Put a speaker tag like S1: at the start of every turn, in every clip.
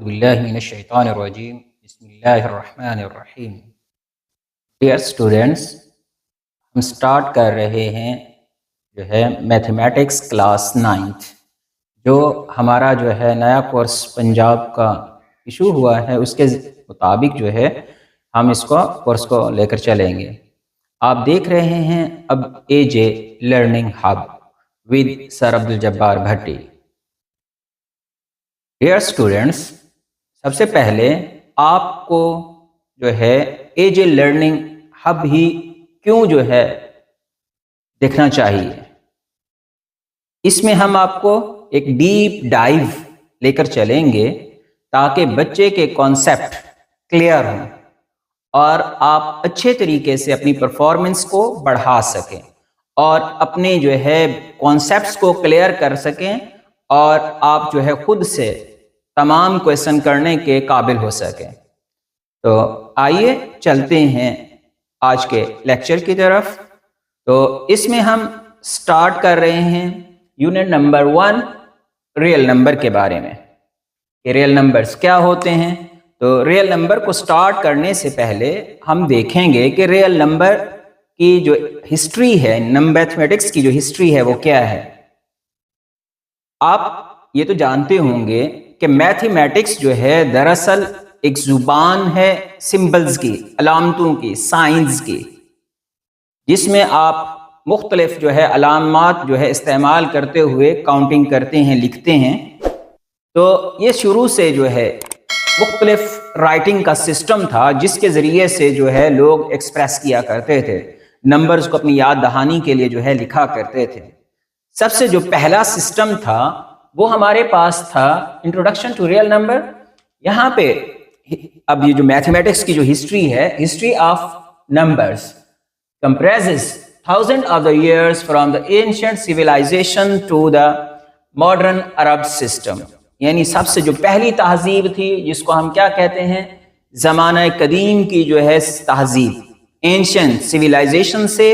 S1: बिस्मिल्लाहिर्रहमानिर्रहीम बिस्मिल्लाहिर्रहमानिर्रहीम। Dear students, हम स्टार्ट कर रहे हैं जो है मैथमेटिक्स क्लास 9th। जो हमारा जो है नया कोर्स पंजाब का इशू हुआ है उसके मुताबिक जो है हम इसको कोर्स को लेकर चलेंगे। आप देख रहे हैं अब AJ learning hub with sir Abdul Jabbar Bhatti. Dear students, सबसे पहले आपको जो है AJ लर्निंग हब ही क्यों जो है देखना चाहिए। इसमें हम आपको एक डीप डाइव लेकर चलेंगे ताकि बच्चे के कॉन्सेप्ट क्लियर हों और आप अच्छे तरीके से अपनी परफॉर्मेंस को बढ़ा सकें और अपने जो है कॉन्सेप्ट्स को क्लियर कर सकें और आप जो है खुद से तमाम क्वेश्चन करने के काबिल हो सकें। तो आइए चलते हैं आज के लेक्चर की तरफ। तो इसमें हम स्टार्ट कर रहे हैं यूनिट नंबर 1 रियल नंबर के बारे में कि रियल नंबर्स क्या होते हैं। तो रियल नंबर को स्टार्ट करने से पहले हम देखेंगे कि रियल नंबर की जो हिस्ट्री है, मैथमेटिक्स की जो हिस्ट्री है वो क्या है। आप ये तो जानते होंगे कि मैथमेटिक्स जो है दरअसल एक जुबान है सिंबल्स की, अलामतों की, साइंस की, जिसमें आप मुख्तलिफ जो है अलामात जो है इस्तेमाल करते हुए काउंटिंग करते हैं, लिखते हैं। तो ये शुरू से जो है मुख्तलिफ राइटिंग का सिस्टम था जिसके ज़रिए से जो है लोग एक्सप्रेस किया करते थे, नंबर्स को अपनी याद दहानी के लिए जो है लिखा करते थे। सबसे जो पहला सिस्टम था वो हमारे पास था इंट्रोडक्शन टू रियल नंबर। यहाँ पे अब ये जो मैथमेटिक्स की जो हिस्ट्री है, history of numbers comprises thousands of the years from the ancient civilization to the modern Arab system। यानी सबसे जो पहली तहजीब थी जिसको हम क्या कहते हैं, ज़माना कदीम की जो है तहजीब, एंशियंट सिविलाइजेशन से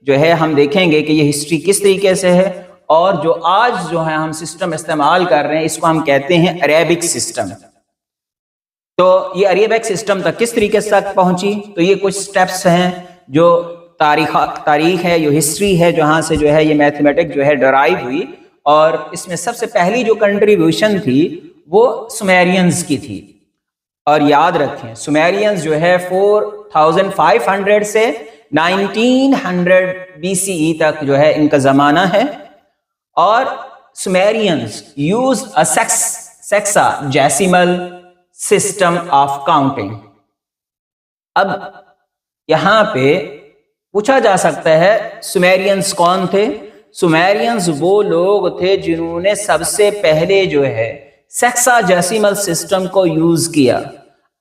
S1: जो है हम देखेंगे कि ये हिस्ट्री किस तरीके से है। और जो आज जो है हम सिस्टम इस्तेमाल कर रहे हैं इसको हम कहते हैं अरेबिक सिस्टम। तो ये अरेबिक सिस्टम तक किस तरीके से तक पहुंची, तो ये कुछ स्टेप्स हैं जो तारीख है, जो हिस्ट्री है, जहाँ से जो है ये मैथमेटिक्स जो है डराइव हुई। और इसमें सबसे पहली जो कंट्रीब्यूशन थी वो सुमेरियंस की थी। और याद रखें सुमेरियंस जो है 4500 से 1900 BCE तक जो है इनका ज़माना है। और Sumerians use a sexagesimal system of counting. अब यहाँ पे पूछा जा सकता है सुमेरियंस कौन थे। सुमेरियंस वो लोग थे जिन्होंने सबसे पहले जो है सेक्साडेसिमल सिस्टम को यूज किया।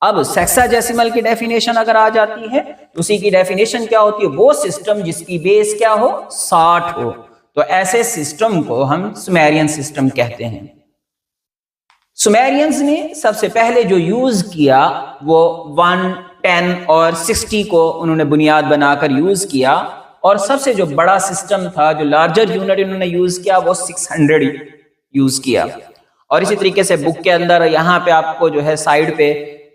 S1: अब सेक्साडेसिमल की डेफिनेशन अगर आ जाती है तो उसी की डेफिनेशन क्या होती है, वो सिस्टम जिसकी बेस क्या हो, 60 हो। तो ऐसे सिस्टम को हम सुमेरियन सिस्टम कहते हैं। सुमेरियंस ने सबसे पहले जो यूज किया वो 1, 10 और 60 को उन्होंने बुनियाद बनाकर यूज किया। और सबसे जो बड़ा सिस्टम था, जो लार्जर यूनिट इन्होंने यूज किया वो 600 यूज किया। और इसी तरीके से बुक के अंदर यहाँ पे आपको जो है साइड पे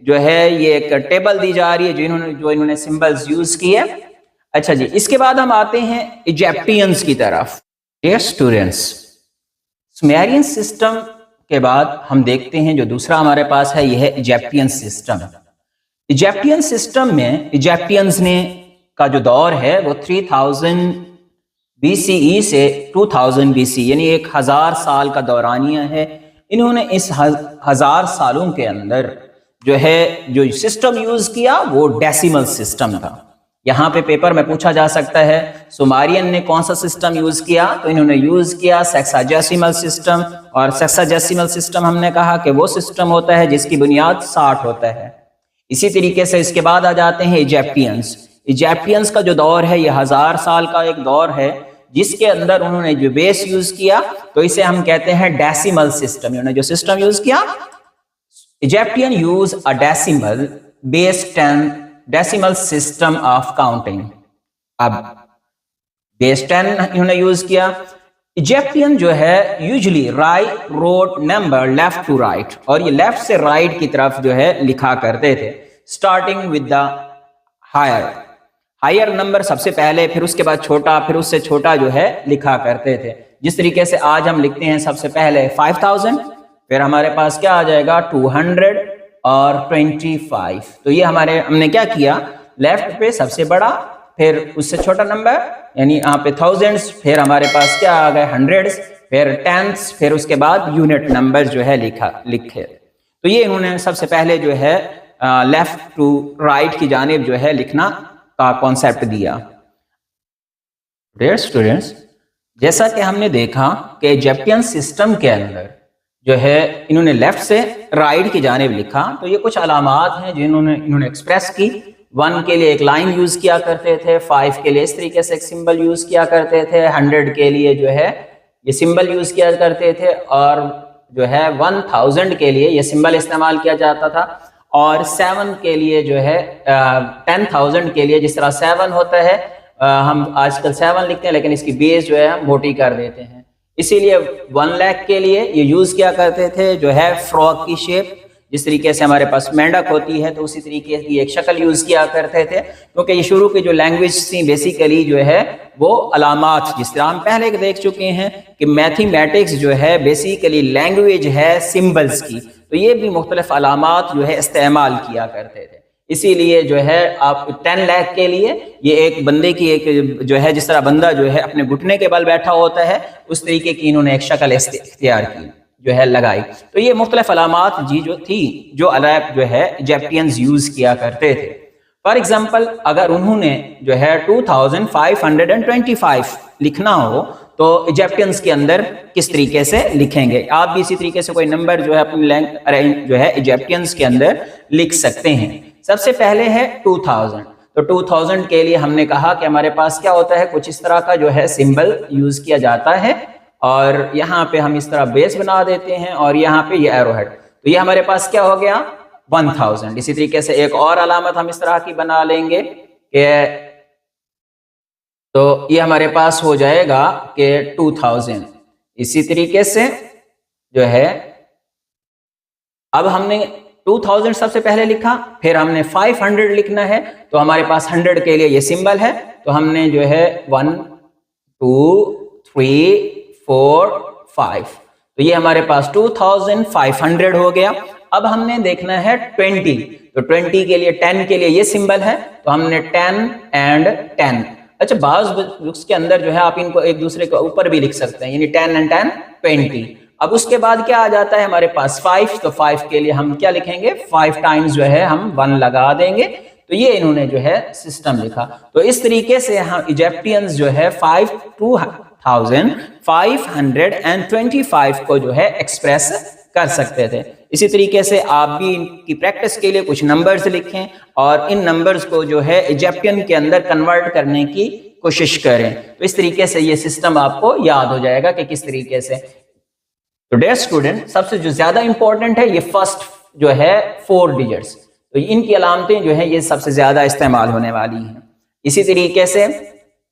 S1: जो है ये एक टेबल दी जा रही है जो इन्होंने सिंबल्स यूज किए। अच्छा जी, इसके बाद हम आते हैं इजिप्टियंस की तरफ। डियर स्टूडेंट्स, सुमेरियन सिस्टम के बाद हम देखते हैं जो दूसरा हमारे पास है यह है इजिप्टियन सिस्टम। इजिप्टियन सिस्टम में इजिप्टियंस ने का जो दौर है वो 3000 BCE से 2000 BC यानी 1000 साल का दौरानिया है। इन्होंने इस 1000 सालों के अंदर जो है जो सिस्टम यूज किया वो डेसिमल सिस्टम था। यहाँ पे पेपर में पूछा जा सकता है सुमेरियन ने कौन सा सिस्टम यूज किया, तो इन्होंने यूज किया सेक्साडेसिमल सिस्टम। और सेक्साडेसिमल सिस्टम हमने कहा कि वो सिस्टम होता है जिसकी बुनियाद 60 होता है। इसी तरीके से इसके बाद आ जाते हैं इजिप्टियंस। इजिप्टियंस का जो दौर है ये 1000 साल का एक दौर है जिसके अंदर उन्होंने जो बेस यूज किया तो इसे हम कहते हैं डेसिमल सिस्टम। उन्होंने जो सिस्टम यूज किया, Egyptian use a decimal based 10 decimal system of counting. अब बेस 10 इन्होंने यूज किया। इजिप्टियन जो है usually wrote number left to right, और ये लेफ्ट से राइट की तरफ जो है लिखा करते थे, starting with the higher number सबसे पहले, फिर उसके बाद छोटा, फिर उससे छोटा जो है लिखा करते थे। जिस तरीके से आज हम लिखते हैं सबसे पहले 5000, फिर हमारे पास क्या आ जाएगा 200 और 25। तो ये हमने क्या किया, लेफ्ट पे सबसे बड़ा, फिर उससे छोटा नंबर यानी यहाँ पे थाउजेंड्स, फिर हमारे पास क्या आ गए हंड्रेड्स, फिर टेंथ्स, फिर उसके बाद यूनिट नंबर जो है लिखे। तो ये इन्होंने सबसे पहले जो है लेफ्ट टू राइट की जानिब जो है लिखना का कॉन्सेप्ट दिया। डियर स्टूडेंट्स, जैसा कि हमने देखा कि इजिप्टियन सिस्टम के अंदर जो है इन्होंने लेफ्ट से राइट की जानिब लिखा, तो ये कुछ अलामात हैं जिन्होंने इन्होंने एक्सप्रेस की। 1 के लिए एक लाइन यूज किया करते थे, 5 के लिए इस तरीके से एक सिंबल यूज किया करते थे, 100 के लिए जो है ये सिंबल यूज किया करते थे, और जो है 1000 के लिए ये सिंबल इस्तेमाल किया जाता था, और 7 के लिए जो है 10,000 के लिए जिस तरह 7 होता है, हम आजकल 7 लिखते हैं लेकिन इसकी बेस जो है हम मोटी कर देते हैं, इसीलिए 1 लाख के लिए ये यूज किया करते थे जो है फ्रॉक की शेप। जिस तरीके से हमारे पास मेंढक होती है तो उसी तरीके की एक शक्ल यूज किया करते थे, क्योंकि ये शुरू की जो लैंग्वेज थी बेसिकली जो है वो अलामात, जिस तरह हम पहले देख चुके हैं कि मैथमेटिक्स जो है बेसिकली लैंग्वेज है सिंबल्स की, तो ये भी मुख्तलिफ अलामात जो है इस्तेमाल किया करते थे। इसीलिए जो है आप 10 लाख के लिए ये एक बंदे की एक जो है जिस तरह बंदा जो है अपने घुटने के बल बैठा होता है उस तरीके की इन्होंने एक शक्ल इख्तियार की जो है लगाई। तो ये मुख्तलिफ अलामात जी जो थी जो अरब जो है इजिप्टियंस यूज किया करते थे। फॉर एग्जाम्पल अगर उन्होंने जो है 2525 लिखना हो तो इजिप्टियंस के अंदर किस तरीके से लिखेंगे, आप भी इसी तरीके से कोई नंबर जो है अपनी लैंग्वेज जो है इजिप्टियंस के अंदर लिख सकते हैं। सबसे पहले है 2000, तो 2000 के लिए हमने कहा कि हमारे पास क्या होता है, कुछ इस तरह का जो है सिंबल यूज किया जाता है, और यहाँ पे हम इस तरह बेस बना देते हैं और यहाँ पे ये एरोहेड, तो ये हमारे पास क्या हो गया 1000। इसी तरीके से एक और अलामत हम इस तरह की बना लेंगे कि तो ये हमारे पास हो जाएगा कि 2000। इसी तरीके से जो है अब हमने 2000 सबसे पहले लिखा, फिर हमने 500 लिखना है, तो हमारे पास 100 के लिए ये सिंबल है, तो हमने जो है 1 2 3 4 5, तो ये हमारे पास 2500 हो गया। अब हमने देखना है 20, तो 20 के लिए 10 के लिए ये सिंबल है, तो हमने 10 एंड 10। अच्छा, बाज़ बुक्स के अंदर जो है आप इनको एक दूसरे के ऊपर भी लिख सकते हैं, यानी 10 एंड 10 20। अब उसके बाद क्या आ जाता है हमारे पास 5, तो 5 के लिए हम क्या लिखेंगे 5 टाइम्स जो है हम 1 लगा देंगे, तो ये इन्होंने जो है सिस्टम लिखा। तो इस तरीके से हम इजिप्टियंस जो है 2525 को जो है एक्सप्रेस कर सकते थे। इसी तरीके से आप भी इनकी प्रैक्टिस के लिए कुछ नंबर्स लिखें और इन नंबर्स को जो है इजिप्टियन के अंदर कन्वर्ट करने की कोशिश करें, तो इस तरीके से ये सिस्टम आपको याद हो जाएगा कि किस तरीके से। तो डियर स्टूडेंट, सबसे जो ज्यादा इंपॉर्टेंट है ये फर्स्ट जो है 4 डिजिट्स, तो इनकी अलामतें जो है ये सबसे ज्यादा इस्तेमाल होने वाली हैं। इसी तरीके से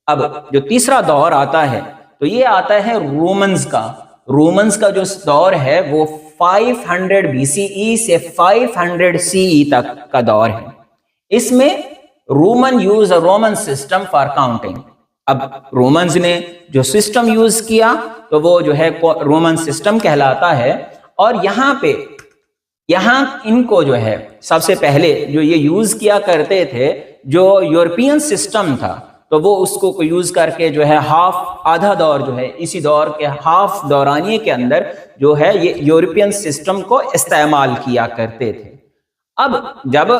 S1: अब जो तीसरा दौर आता है तो ये आता है रोमन्स का। रोमन्स का जो दौर है वो 500 BCE से 500 CE तक का दौर है। इसमें Roman use a Roman system for counting. अब रोमन्स ने जो सिस्टम यूज किया तो वो जो है रोमन सिस्टम कहलाता है, और यहाँ इनको जो है सबसे पहले जो ये यूज किया करते थे जो यूरोपियन सिस्टम था, तो वो उसको यूज करके जो है आधा दौर जो है इसी दौर के हाफ दौरानिए के अंदर जो है ये यूरोपियन सिस्टम को इस्तेमाल किया करते थे। अब जब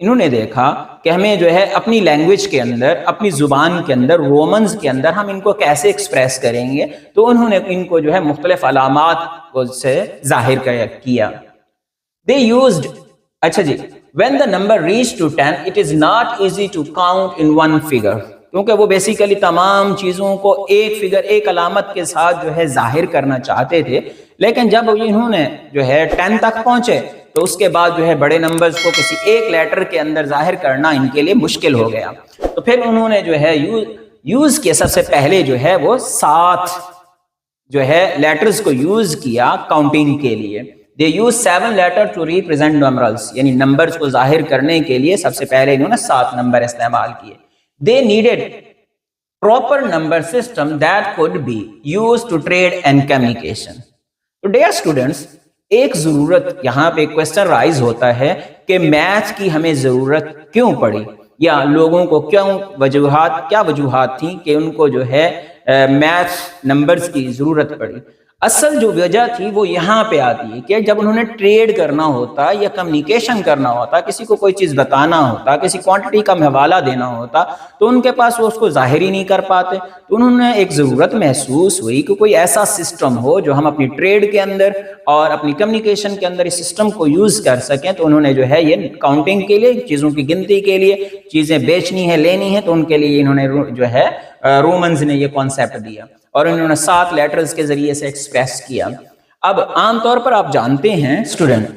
S1: इन्होंने देखा कि हमें जो है अपनी लैंग्वेज के अंदर, अपनी जुबान के अंदर, रोमन्स के अंदर हम इनको कैसे एक्सप्रेस करेंगे, तो उन्होंने इनको जो है मुख्तलिफ अलामात से जाहिर किया। दे यूज्ड, अच्छा जी, when the number reached to 10 it is not easy to count in one figure, क्योंकि वो बेसिकली तमाम चीज़ों को एक फिगर, एक अलामत के साथ जो है जाहिर करना चाहते थे, लेकिन जब इन्होंने जो है 10 तक पहुंचे तो उसके बाद जो है बड़े नंबर्स को किसी एक लेटर के अंदर जाहिर करना इनके लिए मुश्किल हो गया। तो फिर उन्होंने जो है यूज किया, सबसे पहले जो है वो 7 जो है लेटर्स को यूज किया काउंटिंग के लिए। They use 7 letter to represent numbers, यानी नंबर्स को जाहिर करने के लिए सबसे पहले इन्होंने 7 नंबर इस्तेमाल किए। They needed proper number system that could be used to trade and communication। तो डियर स्टूडेंट्स, एक जरूरत यहाँ पे क्वेश्चन राइज होता है कि मैथ की हमें जरूरत क्यों पड़ी, या लोगों को क्या वजूहात थी कि उनको जो है मैथ नंबर्स की जरूरत पड़ी। असल जो वजह थी वो यहाँ पे आती है कि जब उन्होंने ट्रेड करना होता या कम्युनिकेशन करना होता, किसी को कोई चीज़ बताना होता, किसी क्वांटिटी का हवाला देना होता, तो उनके पास वो उसको जाहिर ही नहीं कर पाते। तो उन्होंने एक ज़रूरत महसूस हुई कि कोई ऐसा सिस्टम हो जो हम अपनी ट्रेड के अंदर और अपनी कम्युनिकेशन के अंदर इस सिस्टम को यूज़ कर सकें। तो उन्होंने जो है ये काउंटिंग के लिए, चीज़ों की गिनती के लिए, चीज़ें बेचनी है लेनी है, तो उनके लिए इन्होंने जो है रोमन्स ने ये कॉन्सेप्ट दिया और इन्होंने 7 लेटर्स के जरिए से एक्सप्रेस किया। अब आमतौर पर आप जानते हैं स्टूडेंट,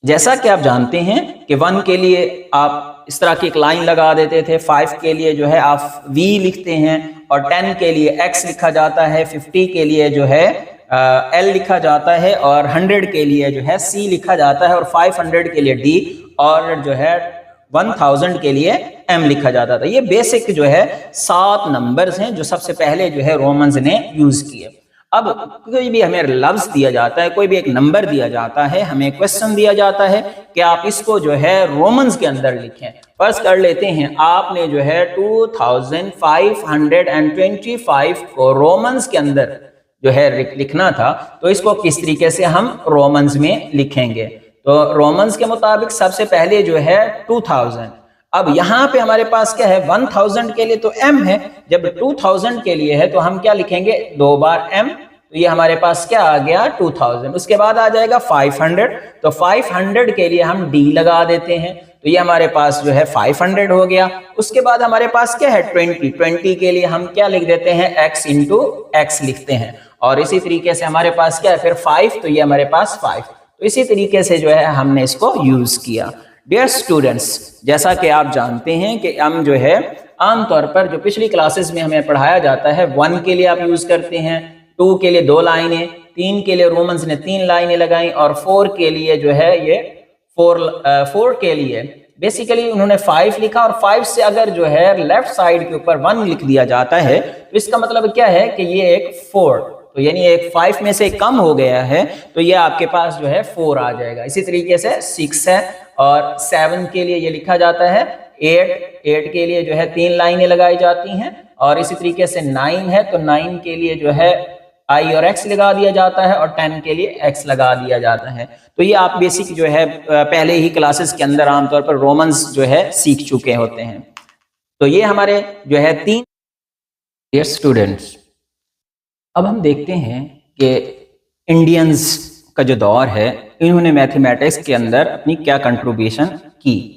S1: जैसा कि आप जानते हैं कि 1 के लिए आप इस तरह की एक लाइन लगा देते थे, 5 के लिए जो है आप V लिखते हैं, और 10 के लिए X लिखा जाता है, 50 के लिए जो है L लिखा जाता है, और 100 के लिए जो है C लिखा जाता है, और 500 के लिए D, और जो है 1000 के लिए M लिखा जाता था। ये बेसिक जो है 7 नंबर्स हैं जो सबसे पहले जो है रोमन्स ने यूज किए। अब कोई भी हमें लफ्ज दिया जाता है, कोई भी एक नंबर दिया जाता है, हमें क्वेश्चन दिया जाता है कि आप इसको जो है रोमन्स के अंदर लिखें। फर्ज कर लेते हैं आपने जो है 2525 को रोमन्स के अंदर जो है लिखना था, तो इसको किस तरीके से हम रोमन्स में लिखेंगे। तो रोमन्स के मुताबिक सबसे पहले जो है 2000। अब यहाँ पे हमारे पास क्या है, 1000 के लिए तो M है, जब 2000 के लिए है तो हम क्या लिखेंगे, 2 बार M, तो ये हमारे पास क्या आ गया 2000। उसके बाद आ जाएगा 500, तो 500 के लिए हम D लगा देते हैं, तो ये हमारे पास जो है 500 हो गया। उसके बाद हमारे पास क्या है 20 के लिए हम क्या लिख देते हैं, X इंटू X लिखते हैं, और इसी तरीके से हमारे पास क्या है फिर 5, तो ये हमारे पास 5। तो इसी तरीके से जो है हमने इसको यूज किया। डियर स्टूडेंट्स, जैसा कि आप जानते हैं कि हम जो है आमतौर पर जो पिछली क्लासेस में हमें पढ़ाया जाता है, 1 के लिए आप यूज करते हैं, 2 के लिए 2 लाइनें, 3 के लिए रोमन्स ने 3 लाइनें लगाई, और 4 के लिए जो है ये 4 के लिए बेसिकली उन्होंने 5 लिखा, और 5 से अगर जो है लेफ्ट साइड के ऊपर 1 लिख दिया जाता है तो इसका मतलब क्या है कि ये एक 4, तो यानी एक 5 में से कम हो गया है, तो ये आपके पास जो है 4 आ जाएगा। इसी तरीके से 6 है, और 7 के लिए ये लिखा जाता है 8 के लिए जो है 3 लाइनें लगाई जाती हैं, और इसी तरीके से 9 है, तो 9 के लिए जो है I और X लगा दिया जाता है, और 10 के लिए X लगा दिया जाता है। तो ये आप बेसिक जो है पहले ही क्लासेस के अंदर आमतौर पर रोमन्स जो है सीख चुके होते हैं। तो ये हमारे जो है 3 डियर स्टूडेंट्स। अब हम देखते हैं कि इंडियंस का जो दौर है, इन्होंने मैथमेटिक्स के अंदर अपनी क्या कंट्रीब्यूशन की।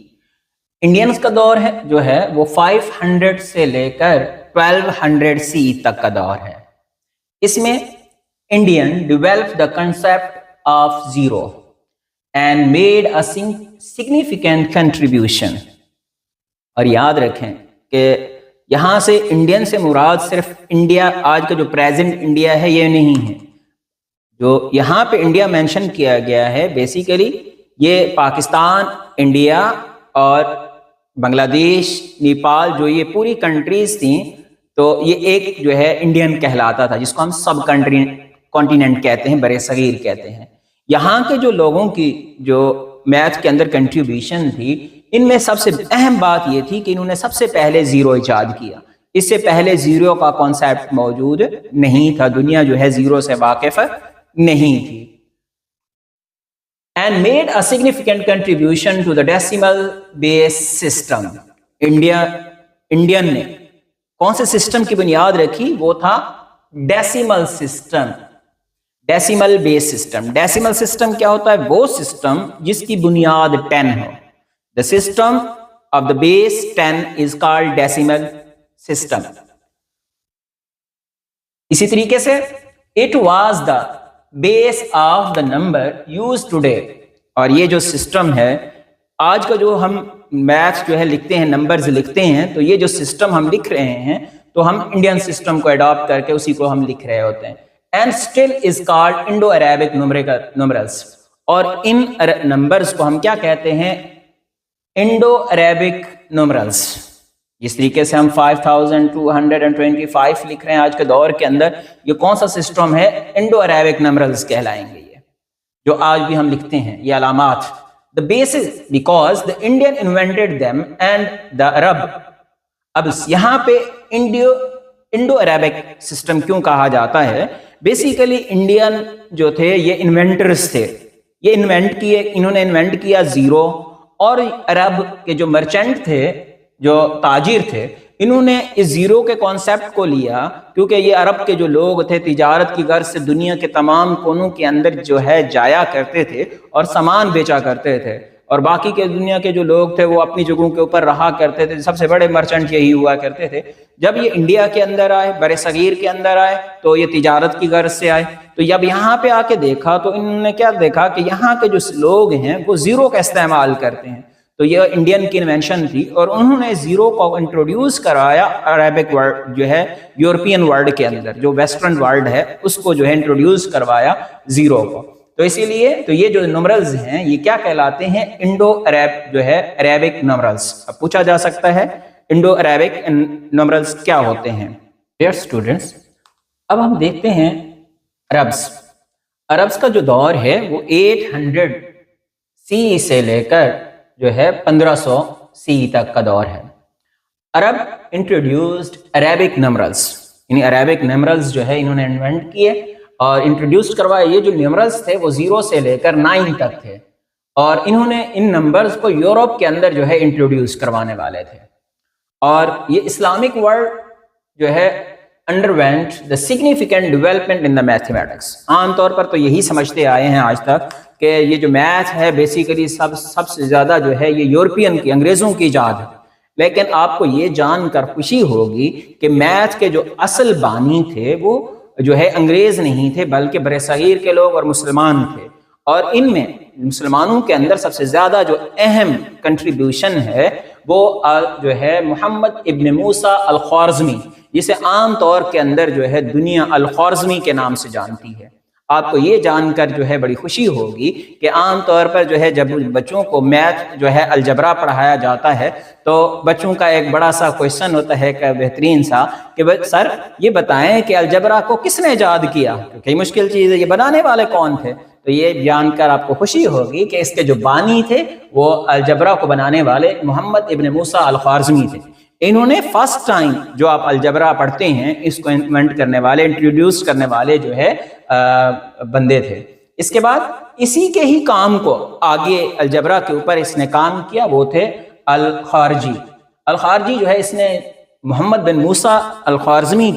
S1: इंडियंस का दौर है जो है वो 500 से लेकर 1200 CE तक का दौर है। इसमें Indian developed the concept of zero and made a significant contribution. और याद रखें कि यहाँ से इंडियन से मुराद सिर्फ इंडिया, आज का जो प्रेजेंट इंडिया है ये नहीं है। जो यहाँ पे इंडिया मेंशन किया गया है बेसिकली ये पाकिस्तान, इंडिया और बांग्लादेश, नेपाल, जो ये पूरी कंट्रीज थी, तो ये एक जो है इंडियन कहलाता था, जिसको हम सब कॉन्टिनेंट कहते हैं, बड़े सगीर कहते हैं। यहाँ के जो लोगों की जो मैथ के अंदर कंट्रीब्यूशन थी, इनमें सबसे अहम बात ये थी कि इन्होंने सबसे पहले जीरो इजाद किया। इससे पहले जीरो का कॉन्सेप्ट मौजूद नहीं था, दुनिया जो है जीरो से वाकिफ नहीं थी। And made a significant contribution to the decimal base system. Indian ने कौन से सिस्टम की बुनियाद रखी, वो था decimal system, decimal base system. Decimal system क्या होता है, वो सिस्टम जिसकी बुनियाद 10 हो। The system of the base 10 is called decimal system. इसी तरीके से it was the base of the number used today. और ये जो सिस्टम है, आज का जो हम मैथ जो है लिखते हैं, नंबर्स लिखते हैं, तो ये जो सिस्टम हम लिख रहे हैं, तो हम इंडियन सिस्टम को अडॉप्ट करके उसी को हम लिख रहे होते हैं। And still is called Indo Arabic numerals. और इन नंबर्स को हम क्या कहते हैं? Indo Arabic numerals. जिस तरीके से हम 5225 लिख रहे हैं आज के दौर के अंदर, ये कौन सा सिस्टम है? इंडो अरेबिक न्यूमरल्स कहलाएंगे ये, जो आज भी हम लिखते हैं ये अलामात। The basis because the Indian invented them and the Arab. अब यहाँ पे इंडो अरेबिक सिस्टम क्यों कहा जाता है? बेसिकली इंडियन जो थे ये इन्वेंटर्स थे, ये इन्होंने इन्वेंट किया जीरो, और अरब के जो मर्चेंट थे, जो ताजिर थे, इन्होंने इस जीरो के कॉन्सेप्ट को लिया, क्योंकि ये अरब के जो लोग थे तिजारत की गर्ज से दुनिया के तमाम कोनों के अंदर जो है जाया करते थे और सामान बेचा करते थे, और बाकी के दुनिया के जो लोग थे वो अपनी जगहों के ऊपर रहा करते थे। सबसे बड़े मर्चेंट यही हुआ करते थे। जब ये इंडिया के अंदर आए, बड़े सगीर के अंदर आए, तो ये तिजारत की गर्ज से आए। तो जब यहाँ पे आके देखा तो इन्होंने क्या देखा कि यहाँ के जो लोग हैं वो जीरो का इस्तेमाल करते हैं। तो ये इंडियन की इन्वेंशन थी, और उन्होंने जीरो को इंट्रोड्यूस कराया अरेबिक वर्ड जो है यूरोपियन वर्ल्ड के अंदर, जो वेस्टर्न वर्ल्ड है उसको जो है इंट्रोड्यूस करवाया जीरो को। तो इसीलिए तो ये जो न्यूमरल्स हैं ये क्या कहलाते हैं? इंडो अरेब जो है अरेबिक न्यूमरल्स। अब पूछा जा सकता है इंडो अरेबिक न्यूमरल्स क्या होते हैं? डियर स्टूडेंट्स, अब हम देखते हैं अरब्स का जो दौर है वो 800 सी से लेकर जो है 1500 सी तक का दौर है। अरब इंट्रोड्यूस्ड अरेबिक न्यूमरल्स, यानी अरेबिक न्यूमरल्स जो है इन्होंने इन्वेंट किए और इंट्रोड्यूस करवाए। ये जो न्यूमरल्स थे वो 0 से लेकर 9 तक थे, और इन्होंने इन नंबर्स को यूरोप के अंदर जो है इंट्रोड्यूस करवाने वाले थे। और ये इस्लामिक वर्ल्ड जो है underwent the significant development in the mathematics. आमतौर पर तो यही समझते आए हैं आज तक कि ये जो मैथ है बेसिकली सबसे ज़्यादा जो है ये यूरोपियन की, अंग्रेज़ों की ईजाद है। लेकिन आपको ये जानकर खुशी होगी कि मैथ के जो असल बानी थे वो जो है अंग्रेज़ नहीं थे, बल्कि बरसगीर के लोग और मुसलमान थे। और इनमें मुसलमानों के अंदर सबसे ज़्यादा जो अहम कंट्रीब्यूशन है वो जो है मोहम्मद इब्न मूसा अल-ख्वारिज़मी, जिसे आम तौर के अंदर जो है दुनिया अल-ख्वारिज़मी के नाम से जानती है। आपको ये जानकर जो है बड़ी खुशी होगी कि आम तौर पर जो है जब बच्चों को मैथ जो है अलजबरा पढ़ाया जाता है तो बच्चों का एक बड़ा सा क्वेश्चन होता है कि बेहतरीन सा कि सर ये बताएं कि अलजबरा को किसने ईजाद किया, क्योंकि मुश्किल चीज़ है, ये बनाने वाले कौन थे? तो ये जानकर आपको खुशी होगी कि इसके जो बानी थे वो अलजबरा को बनाने वाले मोहम्मद इब्न मूसा अल-ख्वारिज़मी थे। इन्होंने फर्स्ट टाइम जो आप अलजबरा पढ़ते हैं इसको इन्वेंट करने वाले, इंट्रोड्यूस करने वाले जो है बंदे थे। इसके बाद इसी के ही काम को आगे अलजबरा के ऊपर इसने काम किया, वो थे अल-खारजी जो है इसने मोहम्मद बिन मूसा अल-ख्वारिज़मी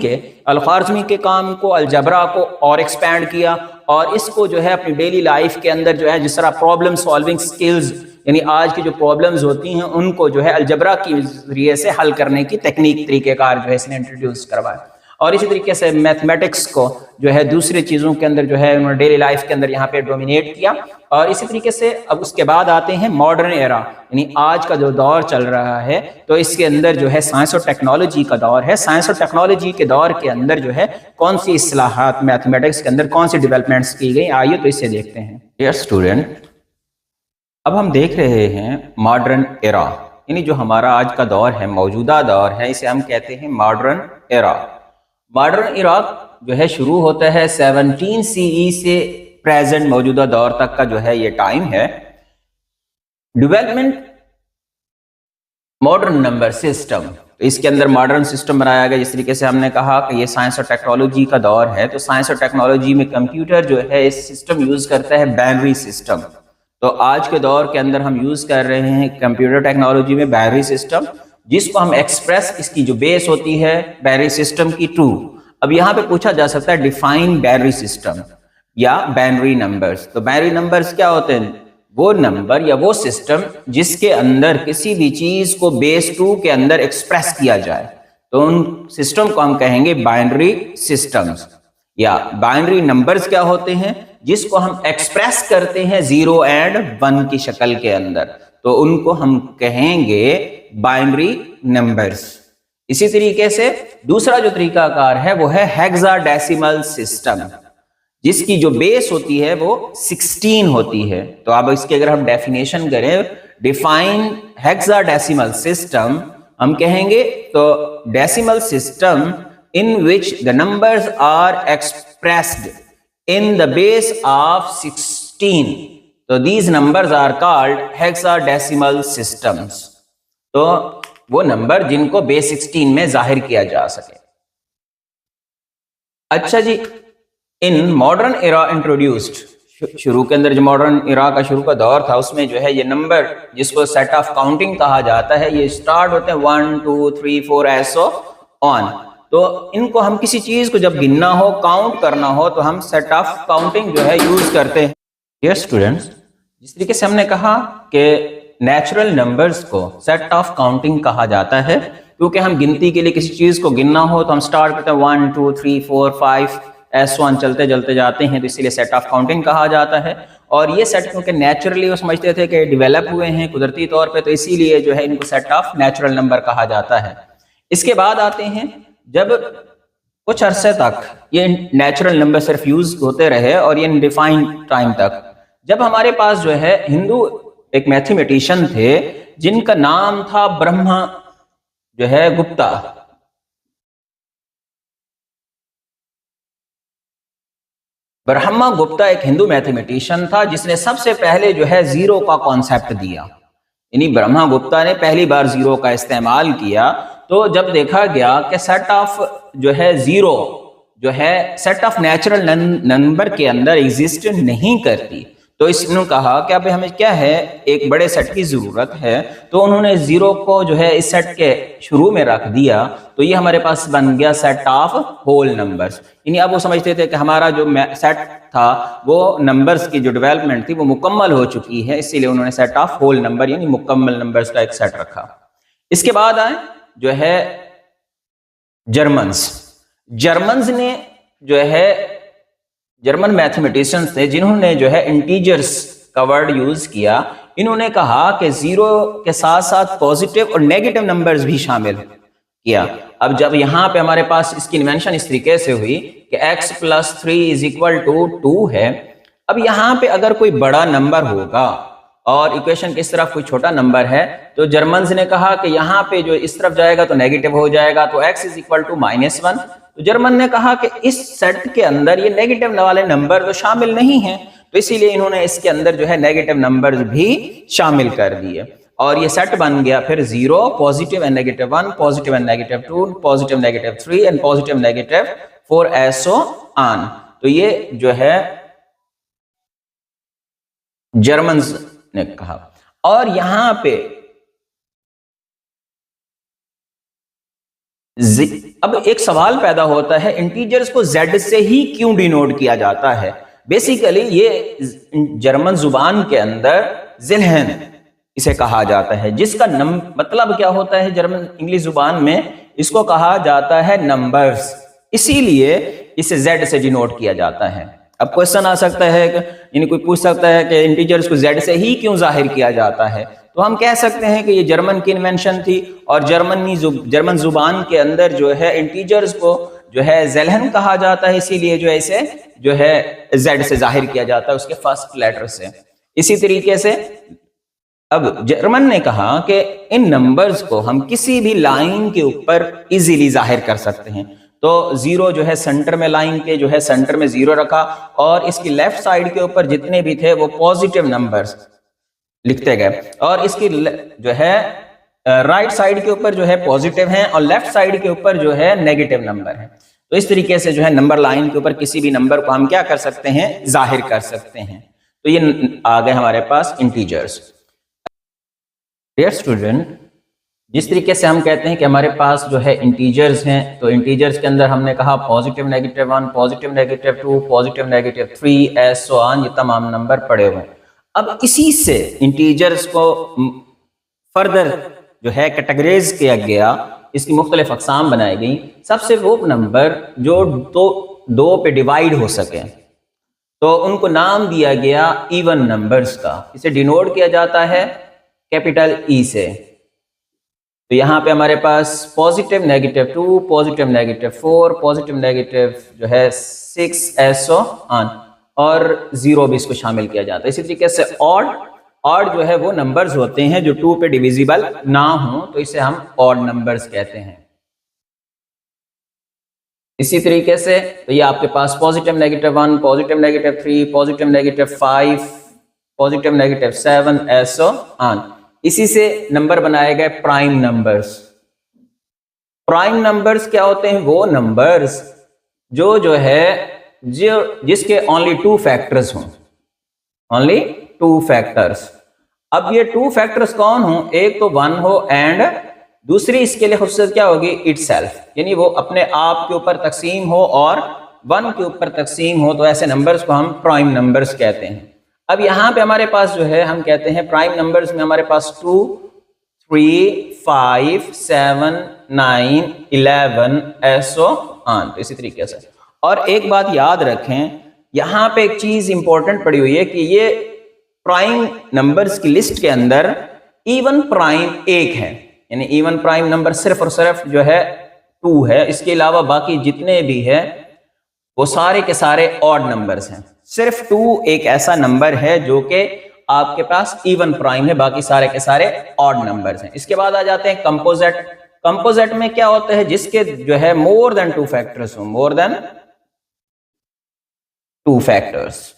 S1: के काम को, अलजबरा को और एक्सपैंड किया, और इसको जो है अपनी डेली लाइफ के अंदर जो है जिस तरह प्रॉब्लम सॉल्विंग स्किल्स, यानी आज की जो प्रॉब्लम्स होती हैं उनको जो है अलजबरा के जरिए से हल करने की तकनीक तरीक़ेकार जो है इसने इंट्रोड्यूस करवाया। और इसी तरीके से मैथमेटिक्स को जो है दूसरी चीज़ों के अंदर जो है उन्होंने डेली लाइफ के अंदर यहाँ पे डोमिनेट किया। और इसी तरीके से अब उसके बाद आते हैं मॉडर्न एरा, यानी आज का जो दौर चल रहा है, तो इसके अंदर जो है साइंस और टेक्नोलॉजी का दौर है। साइंस और टेक्नोलॉजी के दौर के अंदर जो है कौन सी इस्लाहात मैथमेटिक्स के अंदर कौन सी डेवलपमेंट्स की गई, आइए तो इसे देखते हैं। डियर स्टूडेंट, अब हम देख रहे हैं मॉडर्न एरा, यानी जो हमारा आज का दौर है, मौजूदा दौर है, इसे हम कहते हैं मॉडर्न एरा। मॉडर्न एरा जो है शुरू होता है 17 CE से प्रेजेंट मौजूदा दौर तक का जो है ये टाइम है। डेवलपमेंट मॉडर्न नंबर सिस्टम, तो इसके अंदर मॉडर्न सिस्टम बनाया गया। जिस तरीके से हमने कहा कि ये साइंस और टेक्नोलॉजी का दौर है, तो साइंस और टेक्नोलॉजी में कंप्यूटर जो है इस सिस्टम यूज करता है बाइनरी सिस्टम। तो आज के दौर के अंदर हम यूज कर रहे हैं कंप्यूटर टेक्नोलॉजी में बाइनरी सिस्टम, जिसको हम एक्सप्रेस, इसकी जो बेस होती है बाइनरी सिस्टम की 2। अब यहाँ पे पूछा जा सकता है डिफाइन बाइनरी सिस्टम या बाइनरी नंबर्स। तो बाइनरी नंबर्स क्या होते हैं? वो नंबर या वो सिस्टम जिसके अंदर किसी भी चीज को बेस 2 के अंदर एक्सप्रेस किया जाए, तो उन सिस्टम को हम कहेंगे बाइनरी सिस्टम्स। या बाइनरी नंबर्स क्या होते हैं? जिसको हम एक्सप्रेस करते हैं 0 एंड 1 की शक्ल के अंदर, तो उनको हम कहेंगे बाइनरी नंबर्स। इसी तरीके से दूसरा जो तरीकाकार है वो है हेक्साडेसिमल सिस्टम। जिसकी जो बेस होती है वो 16 होती है। तो अब इसके अगर हम डेफिनेशन करें, डिफाइन हेक्साडेसिमल सिस्टम, हम कहेंगे तो decimal system in which the numbers are expressed in the base of 16, तो these numbers are called hexadecimal systems. तो वो नंबर जिनको बेस 16 में जाहिर किया जा सके। अच्छा जी, इन मॉडर्न एरा इंट्रोड्यूस्ड, शुरू के अंदर जो मॉडर्न एरा का शुरू का दौर था उसमें जो है ये नंबर जिसको सेट ऑफ काउंटिंग कहा जाता है, ये स्टार्ट होते हैं 1 2 3 4 ऐसो ऑन। तो इनको हम किसी चीज को जब गिनना हो, काउंट करना हो, तो हम सेट ऑफ काउंटिंग जो है यूज करते हैं। डियर स्टूडेंट्स, जिस तरीके से हमने कहा कि नेचुरल नंबर्स को सेट ऑफ काउंटिंग कहा जाता है, क्योंकि हम गिनती के लिए किसी चीज को गिनना हो तो हम स्टार्ट करते हैं 1 2 3 4 5 ऐसो ऑन, चलते चलते जाते हैं, तो इसीलिए सेट ऑफ काउंटिंग कहा जाता है। और ये सेट क्योंकि नेचुरली वो समझते थे कि डेवलप हुए हैं कुदरती तौर पे, तो इसीलिए जो है इनको सेट ऑफ नेचुरल नंबर कहा जाता है। इसके बाद आते हैं, जब कुछ अरसे तक ये नेचुरल नंबर सिर्फ यूज होते रहे और ये डिफाइंड टाइम तक, जब हमारे पास जो है हिंदू एक मैथमेटिशियन थे जिनका नाम था ब्रह्मा जो है गुप्ता। ब्रह्मा गुप्ता एक हिंदू मैथमेटिशियन था जिसने सबसे पहले जो है जीरो का कॉन्सेप्ट दिया। यानी ब्रह्मा गुप्ता ने पहली बार जीरो का इस्तेमाल किया। तो जब देखा गया कि सेट ऑफ जो है जीरो जो है सेट ऑफ नेचुरल नंबर के अंदर एग्जिस्ट नहीं करती, तो इसने कहा कि अब हमें क्या है, एक बड़े सेट की जरूरत है। तो उन्होंने जीरो को जो है इस सेट के शुरू में रख दिया, तो ये हमारे पास बन गया सेट ऑफ होल नंबर्स। यानी अब वो समझते थे कि हमारा जो सेट था वो नंबर्स की जो डेवलपमेंट थी वो मुकम्मल हो चुकी है, इसीलिए उन्होंने सेट ऑफ होल नंबर यानी मुकम्मल नंबर्स का एक सेट रखा। इसके बाद आए जो है जर्मन्स ने जो है जर्मन मैथमेटिशियंस थे जिन्होंने जो है इंटीजर्स का वर्ड यूज किया। इन्होंने कहा कि जीरो के साथ साथ पॉजिटिव और नेगेटिव नंबर्स भी शामिल किया। अब जब यहाँ पे हमारे पास इसकी इन्वेंशन इस तरीके से हुई कि x + 3 = 2 है। अब यहाँ पे अगर कोई बड़ा नंबर होगा और इक्वेशन की इस तरफ कोई छोटा नंबर है, तो जर्मन्स ने कहा कि यहाँ पे जो इस तरफ जाएगा तो नेगेटिव हो जाएगा, तो x = -1। तो जर्मन ने कहा कि इस सेट के अंदर ये नेगेटिव वाले नंबर तो शामिल नहीं हैं, तो इसीलिए इन्होंने इसके अंदर जो है नेगेटिव नंबर्स भी शामिल कर दिए और ये सेट बन गया फिर 0 positive and -1 positive and -2 positive -3 and positive -4 ऐसो ऑन। तो ये जो है जर्मन्स ने कहा। और यहां पे अब एक सवाल पैदा होता है, इंटीजर्स को z से ही क्यों डिनोट किया जाता है? बेसिकली ये जर्मन जुबान के अंदर ज़िल्हन इसे कहा जाता है, जिसका मतलब क्या होता है जर्मन इंग्लिश जुबान में, इसको कहा जाता है नंबर्स, इसीलिए इसे z से डिनोट किया जाता है। अब क्वेश्चन आ सकता है, यानी कोई पूछ सकता है कि इंटीजर्स को z से ही क्यों जाहिर किया जाता है, तो हम कह सकते हैं कि ये जर्मन की इन्वेंशन थी और जर्मन जुबान के अंदर जो है इंटीजर्स को जो है ज़िल्हन कहा जाता है, इसीलिए जो है इसे जो है z से जाहिर किया जाता है उसके फर्स्ट लेटर से। इसी तरीके से अब जर्मन ने कहा कि इन नंबर्स को हम किसी भी लाइन के ऊपर इजीली जाहिर कर सकते हैं। तो 0 जो है सेंटर में, लाइन के जो है सेंटर में 0 रखा और इसकी लेफ्ट साइड के ऊपर जितने भी थे वो पॉजिटिव नंबर्स लिखते गए और इसकी जो है राइट साइड के ऊपर जो है पॉजिटिव हैं और लेफ्ट साइड के ऊपर जो है नेगेटिव नंबर है। तो इस तरीके से जो है नंबर लाइन के ऊपर किसी भी नंबर को हम क्या कर सकते हैं, जाहिर कर सकते हैं। तो ये आ गए हमारे पास इंटीजर्स। डियर स्टूडेंट, जिस तरीके से हम कहते हैं कि हमारे पास जो है इंटीजर्स हैं, तो इंटीजर्स के अंदर हमने कहा पॉजिटिव -1 पॉजिटिव -2 पॉजिटिव -3 ऐसो ऑन, ये तमाम नंबर पड़े हुए हैं। अब इसी से इंटीजर्स को फर्दर जो है कैटेगराइज किया गया, इसकी मुख्तलिफ अक़साम बनाई गई। सबसे वो नंबर जो दो पे डिवाइड हो सके, तो उनको नाम दिया गया इवन नंबर्स का। इसे डिनोट किया जाता है कैपिटल ई से। तो यहाँ पे हमारे पास positive negative 2, positive negative 4, positive negative जो है 6 ऐसो ऑन, और 0 भी इसको शामिल किया जाता है। इसी तरीके से ऑड जो है वो नंबर्स होते हैं जो 2 पे डिविजिबल ना हो, तो इसे हम ऑड नंबर्स कहते हैं। इसी तरीके से तो ये आपके पास positive negative 1, positive negative 3, positive negative 5, positive negative 7 so on. इसी से नंबर बनाए गए प्राइम नंबर्स। प्राइम नंबर्स क्या होते हैं? वो नंबर्स जो है जिसके ओनली 2 फैक्टर्स हों, ओनली 2 फैक्टर्स। अब ये 2 फैक्टर्स कौन हो? एक तो 1 हो एंड दूसरी इसके लिए खुसूसियत क्या होगी? इटसेल्फ, यानी वो अपने आप के ऊपर तकसीम हो और 1 के ऊपर तकसीम हो, तो ऐसे नंबर्स को हम प्राइम नंबर्स कहते हैं। अब यहाँ पे हमारे पास जो है हम कहते हैं प्राइम नंबर्स में हमारे पास 2, 3, 5, 7, 9, 11 ऐसो ऑन, तो इसी तरीके से। और एक बात याद रखें, यहाँ पे एक चीज इंपॉर्टेंट पड़ी हुई है कि ये प्राइम नंबर्स की लिस्ट के अंदर इवन प्राइम 1 है, यानी इवन प्राइम नंबर सिर्फ और सिर्फ जो है 2 है। इसके अलावा बाकी जितने भी है वो सारे के सारे ऑड नंबर्स हैं। सिर्फ 2 एक ऐसा नंबर है जो कि आपके पास इवन प्राइम है, बाकी सारे के सारे ऑड नंबर्स हैं। इसके बाद आ जाते हैं कंपोजिट। कंपोजिट में क्या होता है? जिसके जो है मोर देन 2 फैक्टर्स हो, मोर देन 2 फैक्टर्स।